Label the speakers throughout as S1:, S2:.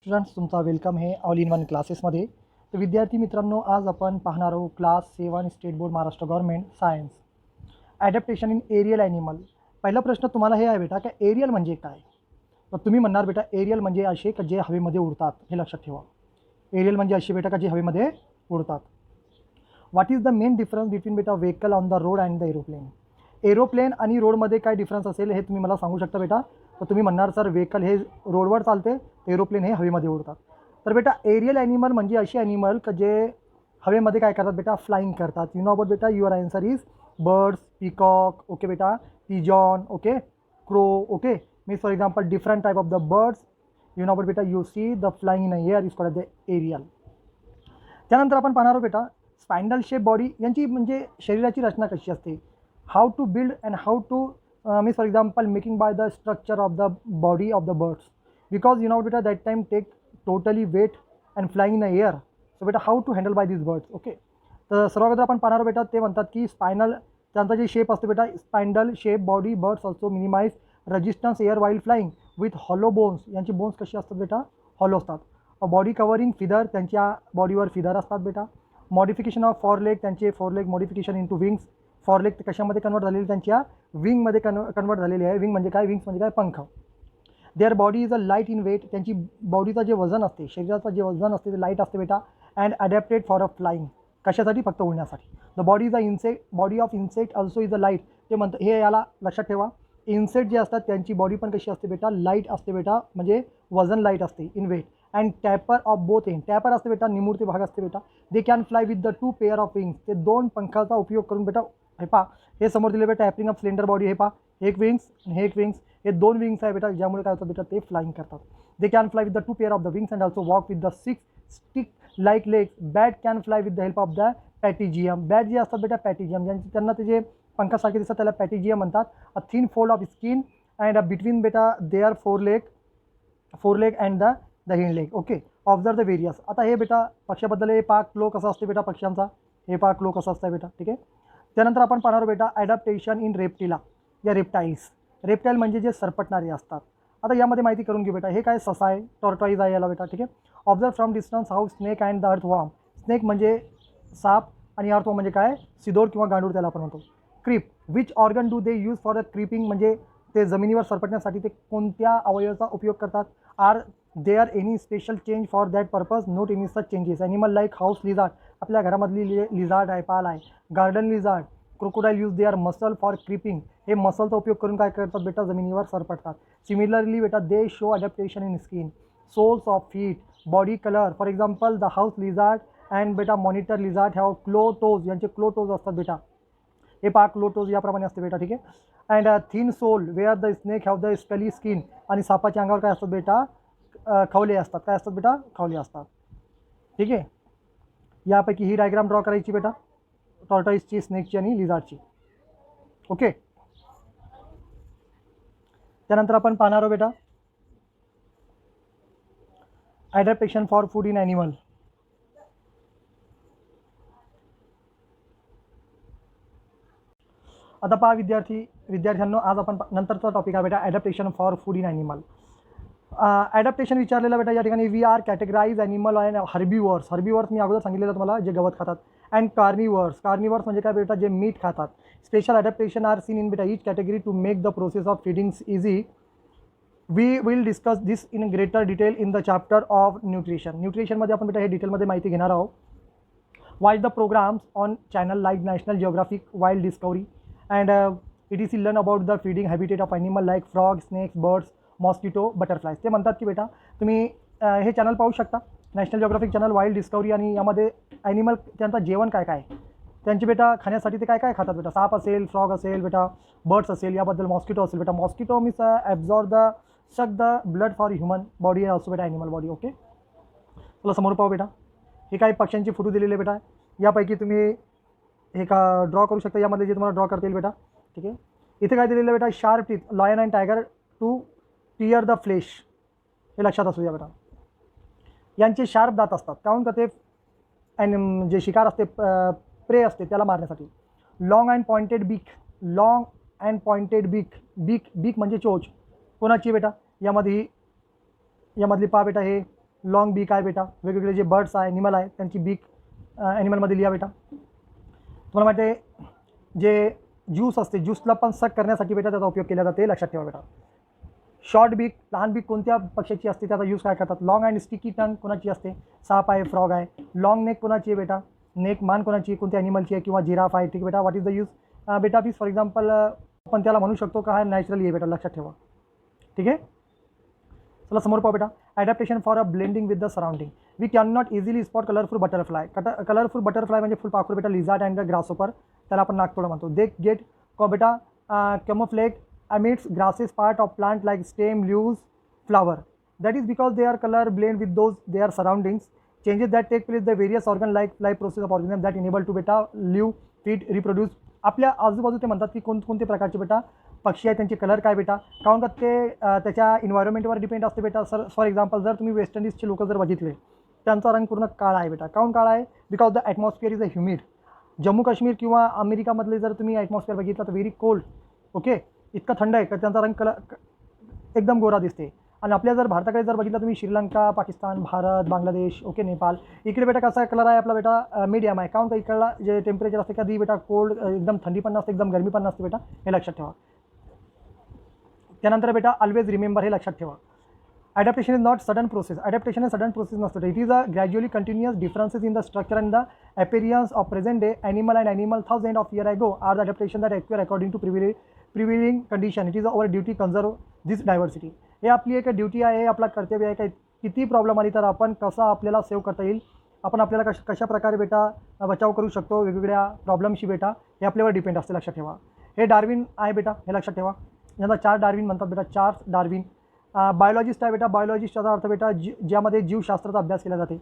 S1: Students तुमचा welcome आहे all in one क्लासेसमध्ये. तर विद्यार्थी मित्रांनो, आज आपण पाहणार आहोत class 7 state board Maharashtra government science adaptation in aerial animal. पहिला प्रश्न तुम्हाला हे आहे बेटा की एरियल म्हणजे काय. तर तुम्ही म्हणणार बेटा एरियल म्हणजे असे का जे हवेमध्ये उडतात. हे लक्षात ठेवा, एरियल म्हणजे असे बेटा का जे हवेमध्ये उडतात. What is the main difference between बेटा vehicle on the road and the aeroplane. Aeroplane आणि रोडमध्ये काय डिफरन्स असेल हे तुम्ही मला सांगू शकता बेटा. तर तुम्ही म्हणणार सर व्हेकल हे रोडवर चालते, एरोप्लेन हे हवेमध्ये उडतात. तर बेटा एरियल ॲनिमल म्हणजे असे ॲनिमल का जे हवेमध्ये काय करतात बेटा, फ्लाइंग करतात. यू नो अबाउट बेटा, your answer is birds, peacock, okay बेटा, pigeon, okay, crow, okay. Means for example different type of the birds. You know about बेटा, you see the flying in air is called the aerial. त्यानंतर आपण पाहणार आहोत बेटा spinal shape body यांची म्हणजे शरीराची रचना कशी असते. How to build and how to means for example making by the structure of the body of the birds. Because you know बेटा that time take totally weight and flying in air. So बेटा how to handle by this birds. Okay. तर सर्वात आपण पाहणार बेटा ते म्हणतात की स्पायनल त्यांचा जे शेप असतो बेटा, spinal shape body birds also minimize resistance air while flying with hollow bones. यांची बोन्स कशी असतात बेटा, हॉलो असतात. बॉडी कवरिंग फिदर, त्यांच्या बॉडीवर फिदर असतात बेटा. मॉडिफिकेशन ऑफ फॉरलेग, त्यांचे फॉरलेग मॉडिफिकेशन इंटू विंग्स. फॉरलेग कशामध्ये कन्वर्ट झालेली, त्यांच्या विंगमध्ये कन्वर्ट झालेली आहे. विंग म्हणजे काय, विंग्स म्हणजे काय, पंख. Their body is a light in weight, त्यांची बॉडीचं जे वजन असते, शरीराचं जे वजन असते ते लाईट असते बेटा. And adapted for a flying, कशासाठी, फक्त उडण्यासाठी. The body is a insect, body of insect also is a light. ते म्हणतं हे याला लक्षात ठेवा. इन्सेक्ट जे असतात त्यांची बॉडी पण कशी असते बेटा, लाईट असते बेटा, म्हणजे वजन लाईट असते in weight. And taper off both end, taper असते बेटा, निमुळते भाग असते बेटा. They can fly with the 2 pair of wings, ते 2 पंखाचा उपयोग करून बेटा, हे पहा हे समोर दिले बेटा, ॲपरिंग ऑफ स्लेंडर बॉडी. हे पहा एक विंग्स आणि हे एक विंग्स, हे 2 विंग्स आहे बेटा, ज्यामुळे काय होतं बेटा, ते फ्लाइंग करतात. They can fly with the 2 pair of the wings and also walk with the 6 stick like legs. Bat can fly with the help of the patagium. Bat जे असतात बेटा पॅटिजियम, ज्यांचे त्यांना ते जे पंखासारखे दिसतात त्याला पॅटिजियम म्हणतात. A thin fold of skin and between बेटा their fore leg and the hind leg. Okay. Observe the various. आता हे बेटा पक्षाबद्दल हे पा क्लो कसा असते बेटा पक्ष्यांचा, हे पा क्लो कसा असतं बेटा. ठीक आहे. त्यानंतर आपण पाहणार बेटा ॲडॅप्टेशन इन रेप्टिला या रेप्टाईल्स. रेप्टाईल म्हणजे जे सरपटणारे असतात. आता यामध्ये माहिती करून घेऊ बेटा. हे काय, ससा आहे, टॉर्टॉईज आहे याला बेटा. ठीक आहे. Observe from distance how snake and the earthworm. Snake म्हणजे साप आणि अर्थवॉर्म म्हणजे काय, सिदोड किंवा गांडूळ त्याला आपण म्हणतो. Creep, which organ do they use for the creeping, म्हणजे ते जमिनीवर सरपटण्यासाठी ते कोणत्या अवयवाचा उपयोग करतात. Are there any special change for that purpose, note any such changes. Animal like house lizard, आपल्या घरामधली लिझार्ड आहे, पाल आहे. Garden lizard, crocodile use their muscle for creeping, हे मसलचा उपयोग करून काय करतात बेटा, जमिनीवर सरपटतात. सिमिलरली बेटा they show adaptation in skin, soles of feet, body colour. For example the house lizard and बेटा monitor lizard have claw toes, यांचे क्लो टोज असतात बेटा. हे पहा क्लो टोज याप्रमाणे असते बेटा. ठीक आहे. And thin sole where the snake have the scaly skin, आणि सापाच्या अंगावर काय असतात बेटा, खवले असतात. काय असतात बेटा, खवले असतात. ठीक आहे. यापैकी ही डायग्राम ड्रॉ करायची बेटा, टॉर्टॉईजची, स्नेकची आणि लिझार्डची. ओके. त्यानंतर आपण पाहणार आहोत बेटा adaptation for food in animal. आता पहा विद्यार्थ्यांनो, आज आपण नंतरचा टॉपिक आहे बेटा adaptation for food in animal. Adaptation विचारलेलं बेटा या ठिकाणी. We are categorise animal and herbivores. Herbivores मी अगोदर सांगितलेलं तुम्हाला, जे गवत खातात. अँड कार्निवर्स, कार्निवर्स म्हणजे काय बेटा, जे मीठ खातात. Special adaptation are seen in बेटा each category to make the process of feedings easy. We will discuss this in greater detail in the chapter of nutrition. न्यूट्रिशनमध्ये आपण बेटा हे डिटेलमध्ये माहिती घेणार आहोत. Watch the programmes on channel like National Geographic, wild discovery and ETC learn about the feeding habitat of animal like frog, snakes, birds, mosquito, butterflies. ते म्हणतात की बेटा तुम्ही हे चॅनल पाहू शकता, national geographic channel, wild discovery. आणि यामध्ये ॲनिमल त्यांचं जेवण काय काय, त्यांची बेटा खाण्यासाठी ते काय काय खातात बेटा. साप असेल, फ्रॉग असेल बेटा, बर्ड्स असेल, याबद्दल मॉस्किटो असेल बेटा. Mosquito means absorb the suck the blood for human body also बेटा ॲनिमल बॉडी. ओके. तुला समोर पाहू बेटा, हे काही पक्ष्यांची फोटो दिलेले बेटा. यापैकी तुम्ही हे का ड्रॉ करू शकता, यामध्ये जे तुम्हाला ड्रॉ करता येईल बेटा. ठीक आहे. इथे काय दिलेलं बेटा, sharp teeth, lion and tiger to tear the flesh. हे लक्षात असू द्या बेटा. यांचे शार्प दात असतात, काहून का ते जे शिकार असते, प्रे असते, त्याला मारण्यासाठी. लॉंग अँड पॉइंटेड बीक, लॉंग अँड पॉइंटेड बीक, बीक म्हणजे चोच. कोणाची बेटा, यामधली पहा बेटा, हे लॉंग बीक आहे बेटा. वेगवेगळे जे बर्ड्स आहे, ॲनिमल आहे, त्यांची बीक ॲनिमलमध्ये लिहा बेटा. तुम्हाला माहिती आहे जे ज्यूस असते, ज्यूसला पण सक करण्यासाठी बेटा त्याचा उपयोग केला जाते, लक्षात ठेवा बेटा. शॉर्ट बीक, लहान बीक कोणत्या पक्षाची असते त्याचा यूज काय करतात. लॉंग अँड स्टिकी टंग कोणाची असते, साप आहे, फ्रॉग आहे. लॉंग नेक कोणाची आहे बेटा, नेक मान कोणाची, कोणत्या ॲनिमलची आहे, किंवा जिराफ आहे. ठीक आहे बेटा. व्हॉट इज द यूज बेटा पीस, फॉर एक्झाम्पल आपण त्याला म्हणू शकतो का हा नॅचरली आहे बेटा, लक्षात ठेवा. ठीक आहे. चला समोर पाहू बेटा. Adaptation for a blending with the surrounding. We can not easily spot colourful butterfly. Colourful butterfly म्हणजे फुलपाखरू बेटा, लिझार्ड अँड द ग्रासहोपर, त्याला आपण नागतोडा म्हणतो. दे गेट बेटा camouflage amidst grasses part of plant like stem, leaves, flower. That is because their color blend with those their surroundings. Changes that take place the various organ like life process of organisms that enable to beta live, feed, reproduce. आपल्या आजूबाजू ते म्हणतात की कोणते प्रकारचे बेटा पक्षी आहेत, त्यांचे कलर काय बेटा, काऊन का ते त्याच्या इन्व्हायरमेंटवर डिपेंड असते बेटा. फॉर एक्झाम्पल जर तुम्ही वेस्ट इंडिजचे लोक जर बघितले, त्यांचा रंग पूर्ण काळा आहे बेटा. काऊन काळा आहे, because the atmosphere is a humid. Jammu Kashmir किंवा अमेरिकामधले जर तुम्ही ॲटमॉस्फिअर बघितलं तर व्हेरी कोल्ड. ओके, इतका थंड आहे का त्यांचा रंग एकदम गोरा दिसते. आणि आपल्या जर भारताकडे जर बघितलं तुम्ही, श्रीलंका, पाकिस्तान, भारत, बांगलादेश, ओके, नेपाळ, इकडे बेटा कसा कलर आहे आपला बेटा, मीडियम आहे. काऊन का इकडला जे टेम्परेचर असते कधी बेटा कोल्ड, एकदम थंडी पण नसते, एकदम गरमी पण नसते बेटा, हे लक्षात ठेवा. त्यानंतर बेटा ऑलवेज रिमेंबर, हे लक्षात ठेवा. Adaptation is not sudden process. Adaptation is sudden process नसतो. It is a gradually continuous differences in the structure and the appearance of present day animal and animal thousands of years ago are the adaptation that occur according to prevailing condition. It is our duty conserve this diversity. हे आपली एक duty आहे, आपला कर्तव्य आहे. किती problem आली तर आपण कसं आपल्याला सेव्ह करता येईल, आपण आपल्याला कशा प्रकारे बेटा बचाव करू शकतो वेगवेगळ्या प्रॉब्लेमशी बेटा, हे आपल्यावर डिपेंड असते, लक्षात ठेवा. हे डार्विन आहे बेटा, हे लक्षात ठेवा. यांना चार्ल्स डार्विन म्हणतात बेटा, चार्ल्स डार्विन. बायोलॉजिस्ट आहे बेटा. बायोलॉजिस्टचा अर्थ बेटा ज्यामध्ये जीवशास्त्राचा अभ्यास केला जाते,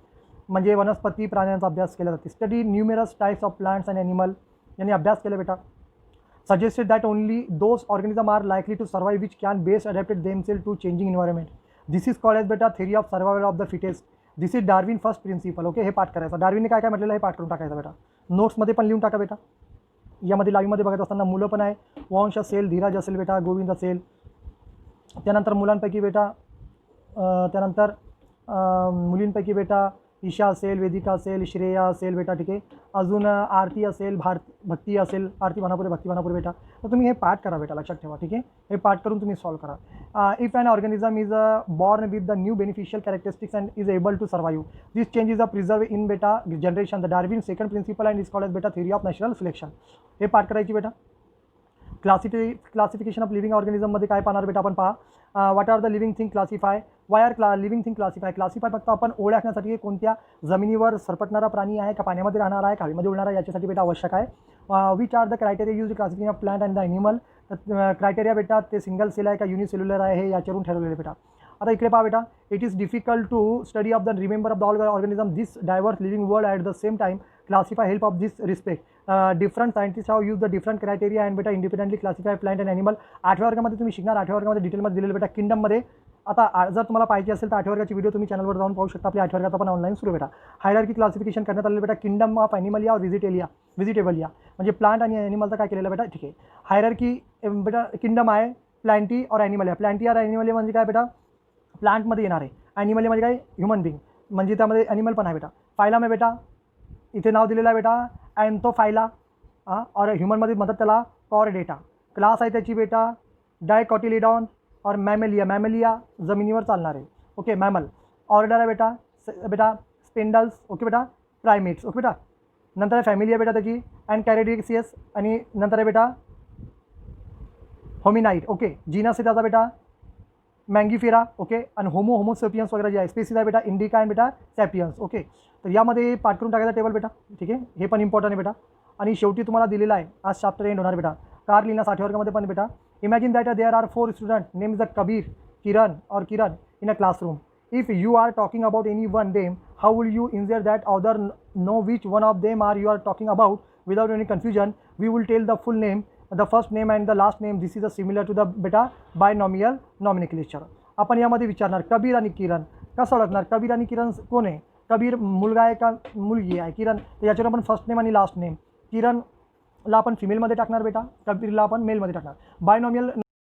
S1: म्हणजे वनस्पती प्राण्यांचा अभ्यास केला जाते. Study numerous types of plants and animal, यांनी अभ्यास केला बेटा. Suggested that only those organism are likely to survive which can best adapted themselves to changing environment. This is called as बेटा theory of survival of the fittest. This is Darwin first principle. Okay, हे पाठ करायचं. डार्विनने काय काय म्हटलेलं हे पाठ करून टाकायचं बेटा. नोट्समध्ये पण लिहून टाका बेटा. यामध्ये लाईव्हमध्ये बघत असताना मुलं पण आहे. वंश असेल, धीरज असेल बेटा, गोविंद असेल. त्यानंतर मुलांपैकी बेटा, त्यानंतर मुलींपैकी बेटा ईशा असेल, वेदिका असेल, श्रेया असेल बेटा. ठीक आहे. अजून आरती असेल, भक्ती असेल, आरती भानापुरे, भक्ती भानापुरे बेटा. तर तुम्ही हे पाठ करा बेटा, लक्षात ठेवा. ठीक आहे, हे पाठ करून तुम्ही सॉल्व करा. If an organism is born with the new beneficial characteristics and is able to survive, this change is a preserve in बेटा generation. The Darwin second principle and is called as बेटा theory of natural selection. हे पाठ करायची बेटा. Classification of living ऑर्गॅनिझममध्ये काय पाहणार बेटा आपण पहा. What are the living thing classify. Why are living thing classify. Classify फक्त आपण ओळखण्यासाठी कोणत्या जमिनीवर सरपटणारा प्राणी आहे का, पाण्यामध्ये राहणार आहे का, हवेमध्ये उडणारा, याच्यासाठी बेटा आवश्यक आहे. Which are the criteria use classification of plant and the animal. तर क्रायटेरिया बेटा ते सिंगल सेल आहे का युनिसेल्युलर आहे, हे याच्यावरून ठरवलेलं बेटा. आता इकडे पहा बेटा. It is difficult to study of the remember of the organism this diverse living world at the same time classify help of this respect. Different scientists have used the different criteria and बेटा independently classify plant and animal. 8व्या वर्गामध्ये तुम्ही शिकणार. 8व्या वर्गामध्ये डिटेलमध्ये दिलेलं बेटा किंगडममध्ये. आता जर तुम्हाला पाहिजे असेल तर 8व्या वर्गाची व्हिडिओ तुम्ही चॅनलवर जाऊन पाहू शकता. आपल्या 8व्या वर्गात आपण ऑनलाईन सुरू बेटा. हायरार्की क्लासिफिकेशन करण्यात आलेलं बेटा. किंगडम ऑफ ॲनिमलिया और व्हिजिटेबलिया म्हणजे प्लांट आणि ॲनिमलचं काय केलेलं बेटा. ठीक आहे. हायरार्की बेटा किंगडम आहे प्लांटी और ॲनिमलिया. प्लांटी और ॲनिमलिया म्हणजे काय बेटा, प्लांटमध्ये येणार आहे. ॲनिमलिया म्हणजे काय, ह्युमन बिंग, म्हणजे त्यामध्ये ॲनिमल पण आहे बेटा. फायलम आहे बेटा, इथे नाव दिलेलं आहे बेटा अँथोफायला. और ह्युमनमध्ये म्हणतात त्याला कॉर्डेटा. क्लास आहे त्याची बेटा डायकॉटिलिडॉन और मॅमेलिया. मॅमेलिया जमिनीवर चालणार आहे. Okay, mammal. ऑर्डर आहे बेटा बेटा स्पेंडल्स. ओके बेटा, प्रायमेट्स. ओके बेटा. नंतर आहे फॅमिली आहे बेटा त्याची अँड कॅरेडिक्सियस. आणि नंतर आहे बेटा होमिनाइट. ओके, जीनस आहे त्याचा बेटा मँगीफिरा. ओके, आणि होमोसेपियन्स वगैरे जे आहे. स्पेसिस आहे बेटा इंडिका अँड बेटा सॅपियन्स. ओके, तर यामध्ये पाठ करून टाकायचा टेबल बेटा. ठीक आहे, हे पण इम्पॉर्टंट आहे बेटा. आणि शेवटी तुम्हाला दिलेला आहे आज चॅप्टर एंड होणार बेटा. कार लिहिण्यास 8व्या वर्गामध्ये पण बेटा. Imagine that there are 4 student name the Kabir, Kiran in a classroom. If you are talking about any one them, how will you ensure that other know which one of them are you are talking about without any confusion. We will tell the full name, the first name and the last name. This is a similar to the बेटा binomial nomenclature. आपण यामध्ये विचारणार कबीर आणि किरण कसं ओळखणार. कबीर आणि किरण कोण आहे. कबीर मुलगा आहे का मुलगी आहे. किरण, तर याच्यावर आपण फर्स्ट नेम आणि लास्ट नेम. किरणला आपण फिमेलमध्ये टाकणार बेटा, कबीरला आपण मेलमध्ये टाकणार. बायनॉमियल